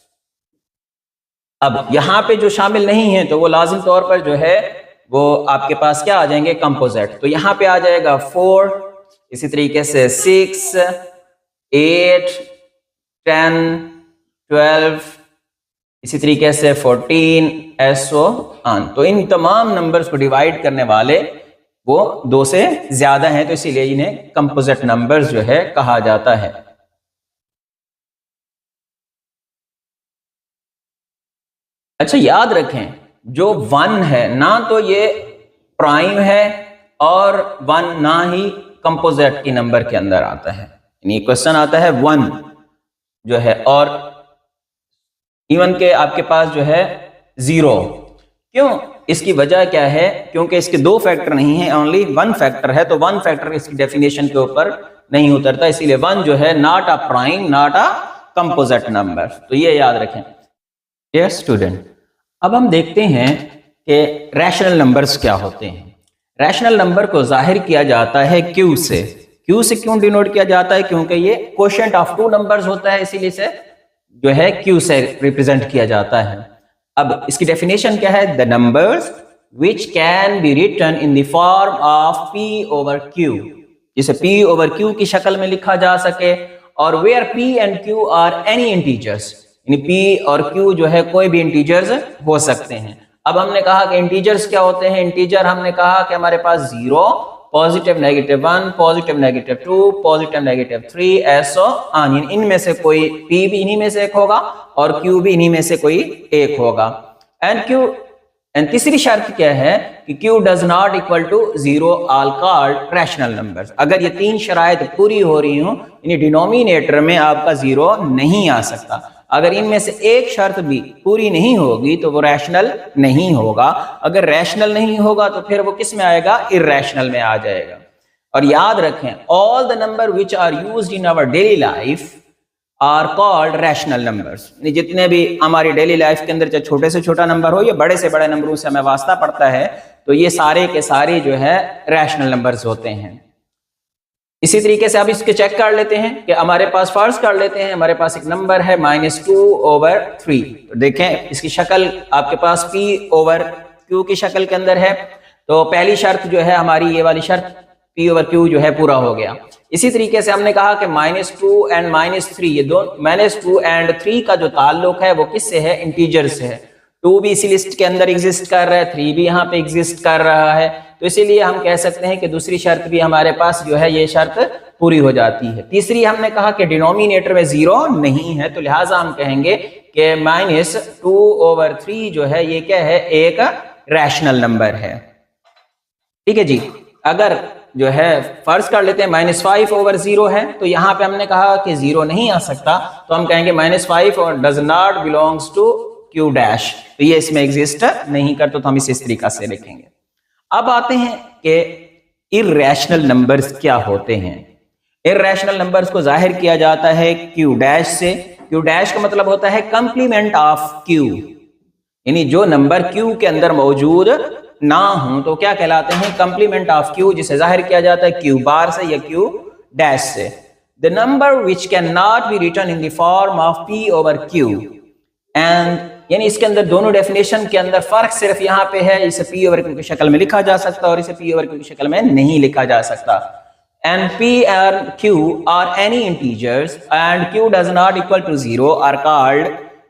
S1: अब यहां पे जो शामिल नहीं है तो वो लाजिम तौर पर जो है वो आपके पास क्या आ जाएंगे? कंपोजिट। तो यहां पे आ जाएगा 4, इसी तरीके से 6, 8, 10, 12, इसी तरीके से 14 ऐसो ऑन। तो इन तमाम नंबर्स को डिवाइड करने वाले वो 2 से ज्यादा हैं, तो इसीलिए इन्हें कंपोजिट नंबर्स जो है कहा जाता है। अच्छा याद रखें, जो 1 है ना तो ये प्राइम है और 1 ना ही कंपोजिट की नंबर के अंदर आता है। यानी क्वेश्चन आता है 1 जो है और इवन के आपके पास जो है 0। क्यों? इसकी वजह क्या है? क्योंकि इसके 2 फैक्टर नहीं है, ओनली 1 फैक्टर है, तो 1 फैक्टर इसकी डेफिनेशन के ऊपर नहीं उतरता, इसीलिए 1 जो है not a prime, not a composite number. तो ये याद रखें। डियर स्टूडेंट, अब हम देखते हैं कि रैशनल नंबर्स क्या होते हैं। रैशनल नंबर को जाहिर किया जाता है क्यू से। क्यू से क्यों डिनोट किया जाता है? क्योंकि ये क्वोशिएंट ऑफ 2 नंबर्स होता है, इसीलिए से जो है क्यू से रिप्रेजेंट किया जाता है। अब इसकी डेफिनेशन क्या है? The numbers which can be written in the form of p over q, जिसे p ओवर q की शक्ल में लिखा जा सके, और where p and q are any integers, यानी p और q जो है कोई भी इंटीजर्स हो सकते हैं। अब हमने कहा कि इंटीजर्स क्या होते हैं? इंटीजर हमने कहा कि हमारे पास 0, positive negative 1, positive negative 2, positive negative 3 ऐसो ऑन। इनमें से कोई p भी इन्हीं में से एक होगा और q भी इन्हीं में से कोई एक होगा। एंड तीसरी शर्त क्या है कि q does not equal to 0 all called rational numbers. अगर ये 3 शराइत पूरी हो रही हो, यानी डिनोमिनेटर में आपका 0 नहीं आ सकता। अगर इनमें से एक शर्त भी पूरी नहीं होगी तो वो रैशनल नहीं होगा। अगर रैशनल नहीं होगा तो फिर वो किस में आएगा? इर्रैशनल में आ जाएगा। और याद रखें, all the number which are used in our daily life are called rational numbers. जितने भी हमारी डेली लाइफ के अंदर चाहे छोटे से छोटा नंबर हो या बड़े से बड़े नंबरों से हमें वास्ता पड़ता है, तो ये सारे के सारे जो है रैशनल नंबर्स होते हैं। इसी तरीके से अब इसके चेक कर लेते हैं कि हमारे पास फर्ज कर लेते हैं हमारे पास एक नंबर है -2/3। तो देखें इसकी शक्ल आपके पास p ओवर q की शक्ल के अंदर है। तो पहली शर्त जो है हमारी ये वाली शर्त p ओवर q जो है पूरा हो गया। इसी तरीके से हमने कहा कि -2 एंड -3, ये दोनों -2 एंड 3 का जो ताल्लुक है वो किससे है? इंटीजर से है। 2 भी इसी लिस्ट के अंदर एग्जिस्ट कर रहा है, 3 भी यहाँ पे एग्जिस्ट कर रहा है, तो इसीलिए हम कह सकते हैं कि दूसरी शर्त भी हमारे पास जो है ये शर्त पूरी हो जाती है। तीसरी हमने कहा कि डिनोमिनेटर में 0 नहीं है, तो लिहाजा हम कहेंगे कि -2/3 जो है ये क्या है? एक रैशनल नंबर है। ठीक है जी। अगर जो है फर्ज कर लेते हैं -5/0 है, तो यहाँ पे हमने कहा कि 0 नहीं आ सकता, तो हम कहेंगे -5 और does not belongs to q dash, तो ये इसमें एग्जिस्ट नहीं करता, तो हम इसे इस तरीका से लिखेंगे। अब आते हैं कि इर्रेशनल नंबर्स क्या होते हैं। इर्रेशनल नंबर्स को जाहिर किया जाता है क्यू डैश से। क्यू डैश का मतलब होता है कंप्लीमेंट ऑफ क्यू, यानी जो नंबर क्यू के अंदर मौजूद ना हो तो क्या कहलाते हैं, कंप्लीमेंट ऑफ क्यू, जिसे जाहिर किया जाता है क्यू बार से या क्यू डैश से। The number which can not be written in the form of p over q and, यानी इसके अंदर दोनों डेफिनेशन के अंदर फर्क सिर्फ यहाँ पे है, इसे पी ओवर क्यू की शक्ल में लिखा जा सकता है और इसे पी ओवर क्यू की शक्ल में नहीं लिखा जा सकता। And p and q are any integers and q does not equal to 0 are called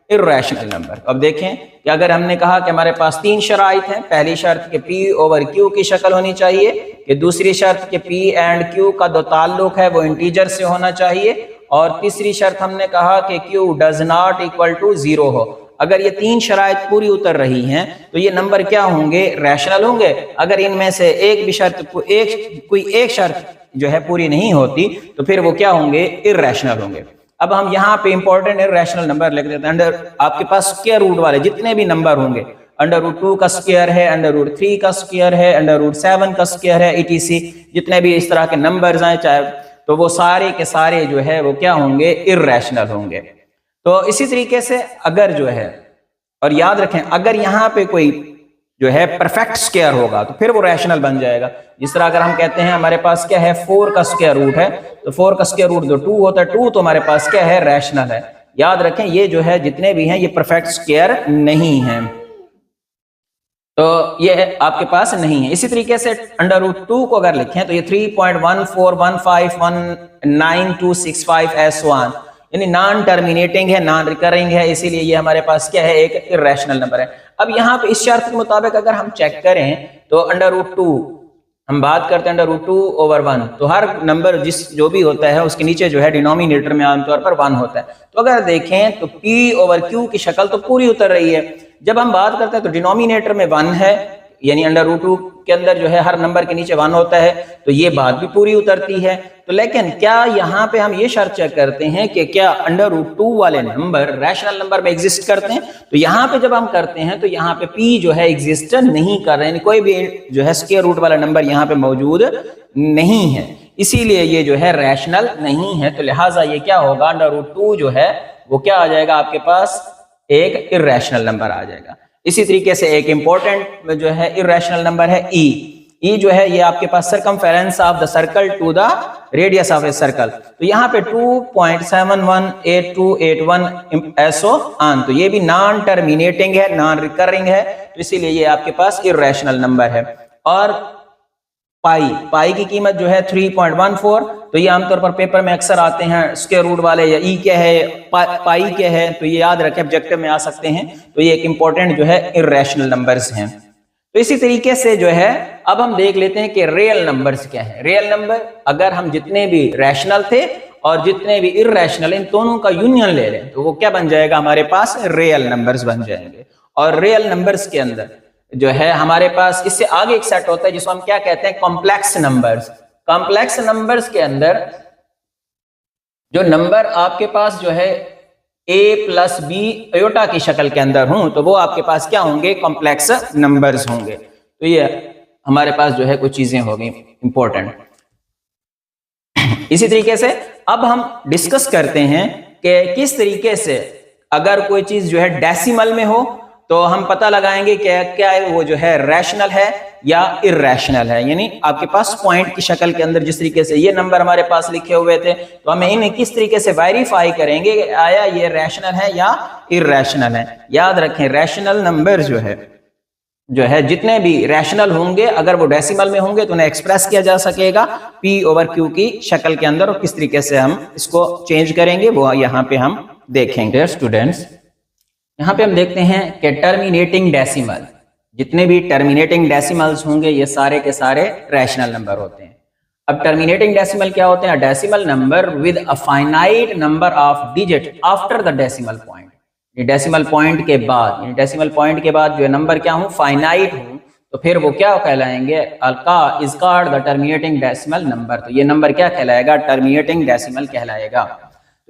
S1: irrational number. अब देखें कि अगर हमने कहा कि हमारे पास 3 शराइत हैं, पहली शर्त कि पी ओवर क्यू की शक्ल होनी चाहिए, कि दूसरी शर्त कि पी एंड क्यू का जो ताल्लुक है वो इंटीजर से होना चाहिए, और तीसरी शर्त हमने कहा कि q does not equal to 0 हो। अगर ये 3 शराइत पूरी उतर रही हैं तो ये नंबर क्या होंगे, रैशनल होंगे। अगर इनमें से एक भी शर्त कोई एक शर्त जो है पूरी नहीं होती तो फिर वो क्या होंगे, इर्रेशनल होंगे। अब हम यहाँ पे इंपॉर्टेंट इर्रेशनल नंबर लिख देते हैं। अंडर आपके पास स्क्वायर रूट वाले जितने भी नंबर होंगे, अंडर रूट 2 का स्क्वायर है, अंडर रूट 3 का स्क्वायर है, अंडर रूट 7 का स्क्वायर है, etc, जितने भी इस तरह के नंबर्स आए चाहे, तो वो सारे के सारे जो है वो क्या होंगे, इर्रेशनल होंगे। तो इसी तरीके से अगर जो है, और याद रखें अगर यहाँ पे कोई जो है परफेक्ट स्क्वायर होगा तो फिर वो रैशनल बन जाएगा। जिस तरह अगर हम कहते हैं हमारे पास क्या है, 4 का स्क्वायर रूट है, तो 4 का स्क्वायर रूट जो 2 होता है, 2 तो हमारे पास क्या है, रैशनल है। याद रखें ये जो है जितने भी हैं ये परफेक्ट स्क्वायर नहीं है, तो ये आपके पास नहीं है। इसी तरीके से अंडर रूट 2 को अगर लिखें तो ये 3.14151925 S1, यानी नॉन टर्मिनेटिंग है, नॉन रिकरिंग है, इसीलिए ये हमारे पास क्या है, एक इर्रेशनल नंबर है। अब यहाँ पे इस शर्त के मुताबिक अगर हम चेक करें तो अंडर रूट 2 हम बात करते हैं अंडर रूट 2 ओवर 1, तो हर नंबर जो भी होता है उसके नीचे जो है डिनोमिनेटर में आमतौर पर 1 होता है। तो अगर देखें तो P ओवर Q की शक्ल तो पूरी उतर रही है। जब हम बात करते हैं तो डिनोमिनेटर में 1 है, यानी अंडर रूट 2 के अंदर जो है हर नंबर के नीचे 1 होता है, तो ये बात भी पूरी उतरती है। तो लेकिन क्या यहाँ पे हम ये शर्त चेक करते हैं कि क्या अंडर रूट 2 वाले नंबर रैशनल नंबर में एग्जिस्ट करते हैं? तो यहाँ पे जब हम करते हैं तो यहाँ पे P जो है एग्जिस्ट नहीं कर रहे हैं, कोई भी जो है स्क्वायर रूट वाला नंबर यहाँ पे मौजूद नहीं है, इसीलिए ये जो है रैशनल नहीं है। तो लिहाजा ये क्या होगा, अंडर रूट 2 जो है वो क्या आ जाएगा, आपके पास एक इर्रेशनल नंबर आ जाएगा। इसी तरीके से एक इंपॉर्टेंट जो है इर्रेशनल नंबर है E। E जो है ये आपके पास circumference of the circle to the radius of a circle, तो यहाँ पे 2.718281 SO ऑन, तो ये भी नॉन टर्मिनेटिंग है, नॉन रिकरिंग है, तो इसीलिए ये आपके पास इर्रेशनल नंबर है। और पाई की कीमत जो है 3.14, तो ये आमतौर पर पेपर में अक्सर आते हैं स्क्वायर रूट वाले, या ई क्या है पाई क्या है, तो ये याद रखें ऑब्जेक्टिव में आ सकते हैं। तो ये एक इंपॉर्टेंट जो है इर्रेशनल नंबर्स हैं। तो इसी तरीके से जो है अब हम देख लेते हैं कि रियल नंबर्स क्या है। रियल नंबर अगर हम जितने भी रैशनल थे और जितने भी इर्रेशनल इन दोनों का यूनियन ले लें तो वो क्या बन जाएगा, हमारे पास रियल नंबर्स बन जाएंगे। और रियल नंबर्स के अंदर जो है हमारे पास इससे आगे एक सेट होता है जिसको हम क्या कहते हैं, कॉम्प्लेक्स नंबर्स। कॉम्प्लेक्स नंबर्स के अंदर जो नंबर आपके पास जो है a प्लस बी आयोटा की शक्ल के अंदर हों तो वो आपके पास क्या होंगे, कॉम्प्लेक्स नंबर्स होंगे। तो ये हमारे पास जो है कुछ चीजें हो गई इंपॉर्टेंट। इसी तरीके से अब हम डिस्कस करते हैं कि किस तरीके से अगर कोई चीज जो है डेसिमल में हो तो हम पता लगाएंगे कि क्या वो जो है रैशनल है या इर्रेशनल है। यानी आपके पास पॉइंट की शक्ल के अंदर जिस तरीके से ये नंबर हमारे पास लिखे हुए थे तो हमें इन्हें किस तरीके से वेरीफाई करेंगे कि आया ये रैशनल है या इर्रेशनल है। याद रखें रैशनल नंबर जो है जितने भी रैशनल होंगे अगर वो डेसिमल में होंगे तो उन्हें एक्सप्रेस किया जा सकेगा P ओवर Q की शक्ल के अंदर, और किस तरीके से हम इसको चेंज करेंगे वो यहाँ पे हम देखेंगे। स्टूडेंट्स यहाँ पे हम देखते हैं कि टर्मिनेटिंग डेसिमल, जितने भी टर्मिनेटिंग डेसिमल्स होंगे ये सारे के सारे रैशनल नंबर होते हैं। अब टर्मिनेटिंग डेसिमल क्या होते हैं, decimal number with a finite number of digit after the decimal point. Decimal point के बाद, डेसिमल पॉइंट के बाद जो नंबर क्या हो, फाइनाइट हो, तो फिर वो क्या कहलाएंगे, अल्का is called the terminating decimal number. तो ये नंबर क्या कहलाएगा, टर्मिनेटिंग डेसिमल कहलाएगा।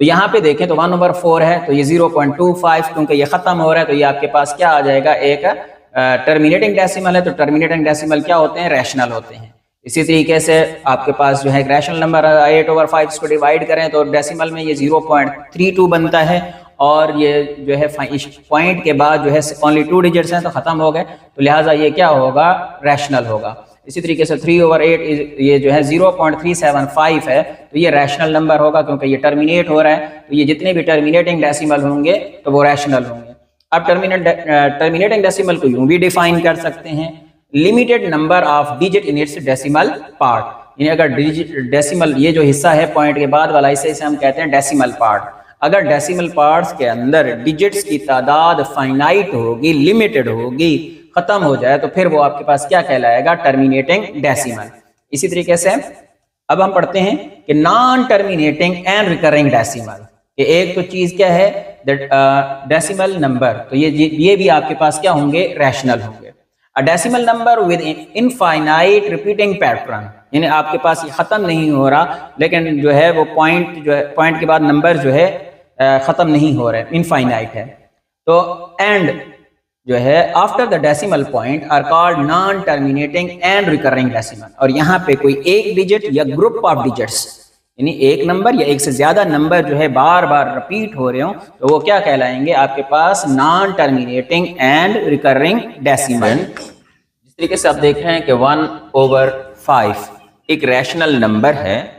S1: तो यहाँ पे देखें तो 1/4 है, तो ये 0.25 क्योंकि ये खत्म हो रहा है तो ये आपके पास क्या आ जाएगा, एक टर्मिनेटिंग डेसिमल है। तो टर्मिनेटिंग डेसिमल क्या होते हैं, रैशनल होते हैं। इसी तरीके से आपके पास जो है रैशनल नंबर 8/5 इसको डिवाइड करें तो डेसिमल में ये 0.32 बनता है, और ये जो है पॉइंट के बाद जो है ओनली 2 डिजिट्स हैं तो ख़त्म हो गए, तो लिहाजा ये क्या होगा, रैशनल होगा। इसी तरीके से 3/8 ये जो है 0.375 है, तो ये रैशनल नंबर होगा क्योंकि ये टर्मिनेट हो रहा है, तो ये जितने भी टर्मिनेटिंग डेसिमल होंगे तो वो रैशनल होंगे। अब टर्मिनेटिंग डेसिमल को यूं भी डिफाइन कर सकते हैं, limited number of digit in its decimal part. यानी अगर डेसिमल ये जो हिस्सा है पॉइंट के बाद वाला हिस्सा, इसे हम कहते हैं डेसिमल पार्ट। अगर डेसिमल पार्ट्स के अंदर डिजिट्स की तादाद फाइनाइट होगी, लिमिटेड होगी, खत्म हो जाए, तो फिर वो आपके पास क्या कहलाएगा, टर्मिनेटिंग डेसिमल। इसी तरीके से अब हम पढ़ते हैं कि non terminating and recurring decimal. एक तो चीज क्या है, डेसिमल नंबर, तो ये भी आपके पास क्या होंगे, रैशनल होंगे। A decimal number with infinite repeating pattern, यानी आपके पास ये खत्म नहीं हो रहा, लेकिन जो है वो पॉइंट के बाद नंबर जो है खत्म नहीं हो रहा है, इनफाइनाइट है। तो एंड जो है after the decimal point are called non terminating and recurring decimal. और यहाँ पे कोई एक डिजिट या ग्रुप ऑफ डिजिट्स, यानी एक नंबर या एक से ज्यादा नंबर जो है बार बार रिपीट हो रहे हो, तो वो क्या कहलाएंगे आपके पास, non terminating and recurring decimal. जिस तरीके से आप देख रहे हैं कि 1/5 एक रैशनल नंबर है,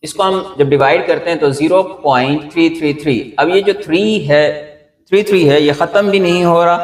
S1: इसको हम जब डिवाइड करते हैं तो 0.333। अब ये जो 3 है ये खत्म भी नहीं हो रहा,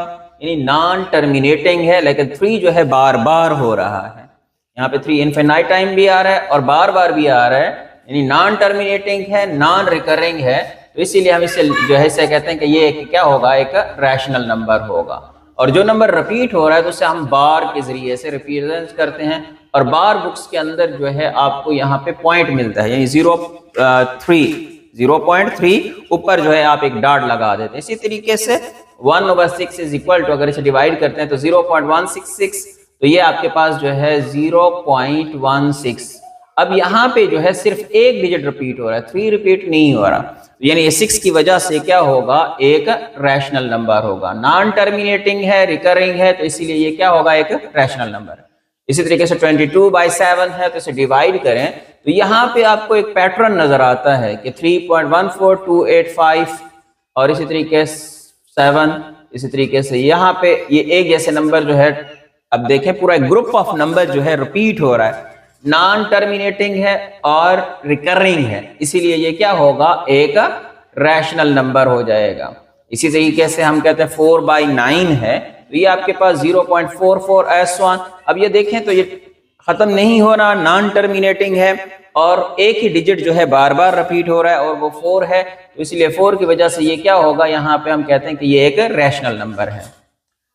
S1: यानी नॉन टर्मिनेटिंग है, लेकिन 3 जो है बार बार हो रहा है। यहाँ पे 3 इनफिनाइट टाइम भी आ रहा है और बार बार भी आ रहा है, यानी नॉन टर्मिनेटिंग है, नॉन रिकरिंग है, तो इसीलिए हम इसे जो है इसे कहते हैं कि ये क्या होगा, एक रैशनल नंबर होगा। और जो नंबर रिपीट हो रहा है तो उसे हम बार के जरिए से रिप्रेजेंट करते हैं, और बार बुक्स के अंदर जो है आपको यहाँ पे पॉइंट मिलता है, यानी 0.3 ऊपर जो है आप एक डॉट लगा देते हैं। इसी तरीके से 1/6 इज इक्वल टू, अगर इसे डिवाइड करते हैं तो 0.166, तो ये आपके पास जो है 0.16। अब यहाँ पे जो है सिर्फ एक डिजिट रिपीट हो रहा है, 3 रिपीट नहीं हो रहा, यानी ये 6 की वजह से क्या होगा, एक रैशनल नंबर होगा। नॉन टर्मिनेटिंग है, रिकरिंग है, तो इसीलिए ये क्या होगा, एक रैशनल नंबर। इसी तरीके से 22/7 है, तो इसे डिवाइड करें तो यहाँ पे आपको एक पैटर्न नजर आता है कि 3.14285, और इसी तरीके 7, इसी तरीके से यहाँ पे ये एक जैसे नंबर जो है, अब देखें पूरा ग्रुप ऑफ नंबर जो है रिपीट हो रहा है, नॉन टर्मिनेटिंग है और रिकरिंग है, इसीलिए ये क्या होगा, एक रैशनल नंबर हो जाएगा। इसी तरीके से हम कहते हैं 4/9 है, तो ये आपके पास 0.44S1। अब ये देखें तो ये खत्म नहीं हो रहा, नॉन टर्मिनेटिंग है, और एक ही डिजिट जो है बार बार रिपीट हो रहा है और वो 4 है, तो इसलिए 4 की वजह से ये क्या होगा, यहाँ पे हम कहते हैं कि ये एक रैशनल नंबर है।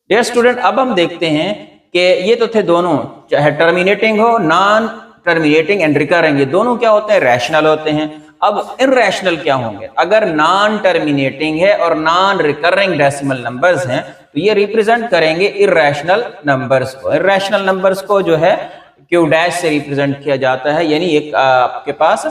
S1: डियर स्टूडेंट, अब हम देखते हैं कि ये तो थे दोनों, चाहे टर्मिनेटिंग हो, नॉन टर्मिनेटिंग एंड रिकरिंग, ये दोनों क्या होते हैं, रैशनल होते हैं। अब इररेशनल क्या होंगे, अगर नॉन टर्मिनेटिंग है और नॉन रिकरिंग डेसिमल नंबर्स हैं, तो ये रिप्रेजेंट करेंगे इररेशनल नंबर्स को। इररेशनल नंबर्स को जो है क्यू डैश से रिप्रेजेंट किया जाता है, यानी एक आपके पास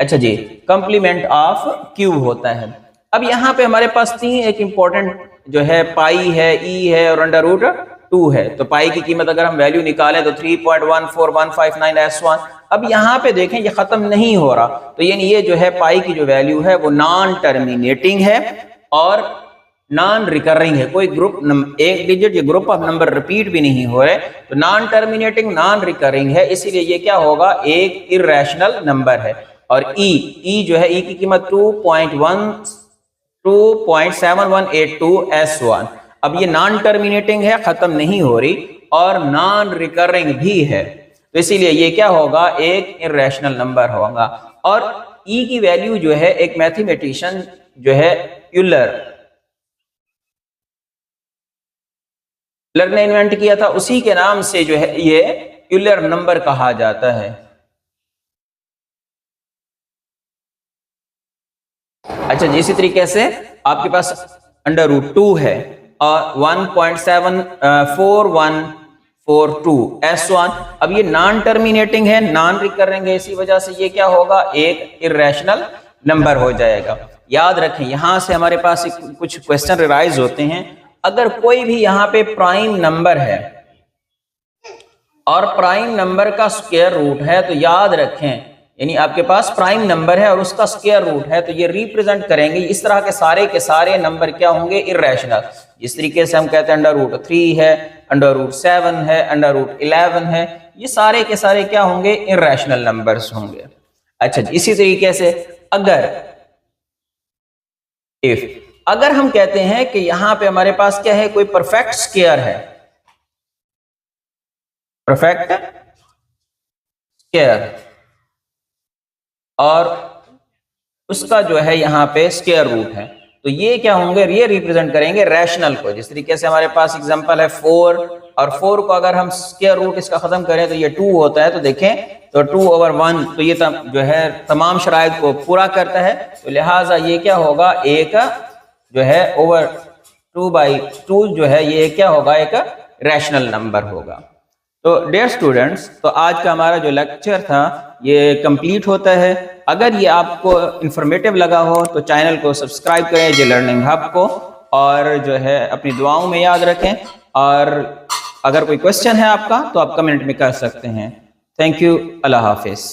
S1: अच्छा जी कंप्लीमेंट ऑफ क्यू होता है। अब यहाँ पे हमारे पास 3 एक इंपॉर्टेंट जो है, पाई है, ई है और √2 है। तो पाई की कीमत अगर हम वैल्यू निकालें तो 3.14159S1। अब यहाँ पे देखें ये खत्म नहीं हो रहा, तो यानी ये जो है पाई की जो वैल्यू है वो नॉन टर्मिनेटिंग है और नॉन रिकरिंग है। कोई ग्रुप एक डिजिट या ग्रुप ऑफ नंबर रिपीट भी नहीं हो रहे, तो नॉन टर्मिनेटिंग नॉन रिकरिंग है, इसीलिए ये क्या होगा, एक इररेशनल नंबर है। और ई जो है, ई की कीमत 2.7182S1। अब ये नॉन टर्मिनेटिंग है, खत्म नहीं हो रही, और नॉन रिकरिंग भी है, तो इसीलिए ये क्या होगा, एक इररेशनल नंबर होगा। और ई की वैल्यू जो है एक मैथमेटिशियन जो है यूलर ने इन्वेंट किया था, उसी के नाम से जो है ये यूलर नंबर कहा जाता है। अच्छा जी, इसी तरीके से आपके पास √2 है और 1.74142S1। अब ये नॉन टर्मिनेटिंग है, नॉन रिकरिंग है, इसी वजह से ये क्या होगा, एक इररेशनल नंबर हो जाएगा। याद रखें, यहां से हमारे पास कुछ क्वेश्चन राइज होते हैं। अगर कोई भी यहाँ पे प्राइम नंबर है और प्राइम नंबर का स्क्वायर रूट है, तो याद रखें, यानी आपके पास प्राइम नंबर है और उसका स्क्वायर रूट है, तो ये रिप्रेजेंट करेंगे इस तरह के सारे नंबर क्या होंगे, इर्रेशनल। जिस तरीके से हम कहते हैं √3 है, √7 है, √11 है, ये सारे के सारे क्या होंगे, इर्रेशनल नंबर्स होंगे। अच्छा, इसी तरीके से अगर हम कहते हैं कि यहां पे हमारे पास क्या है, कोई परफेक्ट स्क्वायर है, परफेक्ट स्क्वायर, और उसका जो है यहाँ पे स्क्वायर रूट है, तो ये क्या होंगे, ये रिप्रेजेंट करेंगे रैशनल को। जिस तरीके से हमारे पास एग्जांपल है 4, और 4 को अगर हम स्क्वायर रूट इसका खत्म करें तो ये 2 होता है, तो देखें तो 2/1, तो ये जो है तमाम शराइत को पूरा करता है, तो लिहाजा ये क्या होगा, एक जो है ओवर 2/2 जो है ये क्या होगा, एक रैशनल नंबर होगा। तो डियर स्टूडेंट्स, तो आज का हमारा जो लेक्चर था ये कंप्लीट होता है। अगर ये आपको इंफॉर्मेटिव लगा हो तो चैनल को सब्सक्राइब करें, जे लर्निंग हब को, और जो है अपनी दुआओं में याद रखें। और अगर कोई क्वेश्चन है आपका तो आप कमेंट में कर सकते हैं। थैंक यू, अल्लाह हाफिज़।